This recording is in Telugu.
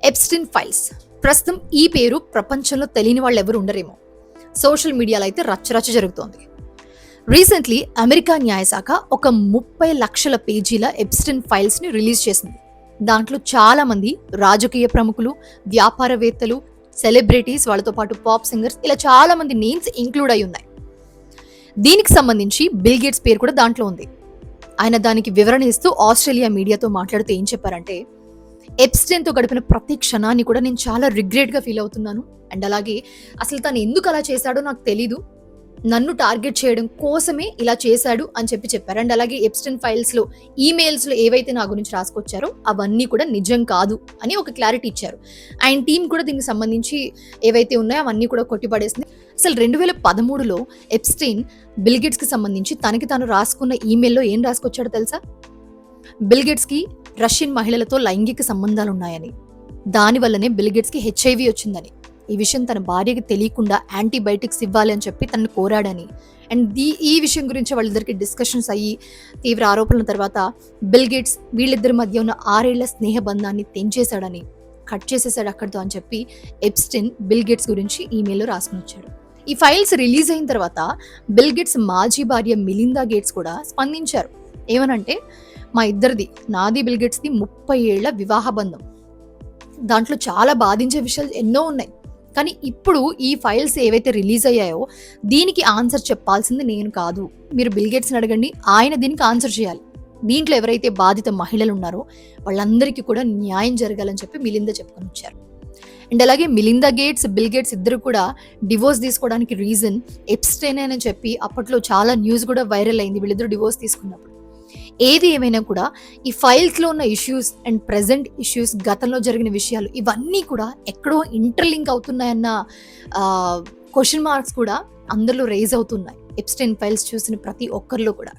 Epstein files. ప్రస్తుతం ఈ పేరు ప్రపంచంలో తెలియని వాళ్ళు ఎవరు ఉండరేమో. సోషల్ మీడియాలో అయితే రచ్చరచ్చ జరుగుతోంది. రీసెంట్లీ అమెరికా న్యాయశాఖ ఒక 30 లక్షల పేజీల ఎప్స్టీన్ ఫైల్స్ ని రిలీజ్ చేసింది. దాంట్లో చాలా మంది రాజకీయ ప్రముఖులు, వ్యాపారవేత్తలు, సెలబ్రిటీస్, వాళ్ళతో పాటు పాప్ సింగర్స్, ఇలా చాలా మంది నేమ్స్ ఇంక్లూడ్ అయి ఉన్నాయి. దీనికి సంబంధించి బిల్ గేట్స్ పేరు కూడా దాంట్లో ఉంది. ఆయన దానికి వివరణ ఇస్తూ ఆస్ట్రేలియా మీడియాతో మాట్లాడుతూ ఏం చెప్పారంటే, ఎప్స్టైన్తో గడిపిన ప్రతి క్షణాన్ని కూడా నేను చాలా రిగ్రెట్గా ఫీల్ అవుతున్నాను. అండ్ అలాగే అసలు తను ఎందుకు అలా చేశాడో నాకు తెలీదు, నన్ను టార్గెట్ చేయడం కోసమే ఇలా చేశాడు అని చెప్పారు. అండ్ అలాగే ఎప్స్టైన్ ఫైల్స్లో ఈమెయిల్స్లో ఏవైతే నా గురించి రాసుకొచ్చారో అవన్నీ కూడా నిజం కాదు అని ఒక క్లారిటీ ఇచ్చారు. ఆయన టీం కూడా దీనికి సంబంధించి ఏవైతే ఉన్నాయో అవన్నీ కూడా కొట్టిపడేసింది. అసలు 2013లో ఎప్స్టైన్ బిల్ గేట్స్కి సంబంధించి తనకి తాను రాసుకున్న ఈమెయిల్లో ఏం రాసుకొచ్చాడో తెలుసా? బిల్ గేట్స్కి రష్యన్ మహిళలతో లైంగిక సంబంధాలు ఉన్నాయని, దానివల్లనే బిల్ గేట్స్కి హెచ్ఐవి వచ్చిందని, ఈ విషయం తన భార్యకి తెలియకుండా యాంటీబయాటిక్స్ ఇవ్వాలి అని చెప్పి తనను కోరాడని, అండ్ ఈ విషయం గురించి వాళ్ళిద్దరికి డిస్కషన్స్ అయ్యి తీవ్ర ఆరోపణల తర్వాత బిల్ గేట్స్ వీళ్ళిద్దరి మధ్య ఉన్న 6 ఏళ్ల స్నేహబంధాన్ని తెంచేశాడని, కట్ చేసేసాడు అక్కడితో అని చెప్పి ఎప్స్టైన్ బిల్ గేట్స్ గురించి ఈమెయిల్లో రాసుకుని వచ్చాడు. ఈ ఫైల్స్ రిలీజ్ అయిన తర్వాత బిల్ గేట్స్ మాజీ భార్య మిలిందా గేట్స్ కూడా స్పందించారు. ఏమనంటే, మా ఇద్దరిది, నాది బిల్ గేట్స్ది 30 ఏళ్ల వివాహ బంధం, దాంట్లో చాలా బాధించే విషయాలు ఎన్నో ఉన్నాయి. కానీ ఇప్పుడు ఈ ఫైల్స్ ఏవైతే రిలీజ్ అయ్యాయో దీనికి ఆన్సర్ చెప్పాల్సింది నేను కాదు, మీరు బిల్ గేట్స్ని అడగండి, ఆయన దీనికి ఆన్సర్ చేయాలి. దీంట్లో ఎవరైతే బాధిత మహిళలు ఉన్నారో వాళ్ళందరికీ కూడా న్యాయం జరగాలని చెప్పి మిలిందా చెప్పుకొని వచ్చారు. అండ్ అలాగే మిలిందా గేట్స్, బిల్ గేట్స్ ఇద్దరు కూడా డివోర్స్ తీసుకోవడానికి రీజన్ ఎప్స్టైన్ అని చెప్పి అప్పట్లో చాలా న్యూస్ కూడా వైరల్ అయింది వీళ్ళిద్దరు డివోర్స్ తీసుకున్నప్పుడు. ఏది ఏమైనా కూడా ఈ ఫైల్స్లో ఉన్న ఇష్యూస్ అండ్ ప్రెజెంట్ ఇష్యూస్, గతంలో జరిగిన విషయాలు, ఇవన్నీ కూడా ఎక్కడో ఇంటర్లింక్ అవుతున్నాయన్న క్వశ్చన్ మార్క్స్ కూడా అందరిలో రేజ్ అవుతున్నాయి ఎప్స్టైన్ ఫైల్స్ చూసిన ప్రతి ఒక్కరిలో కూడా.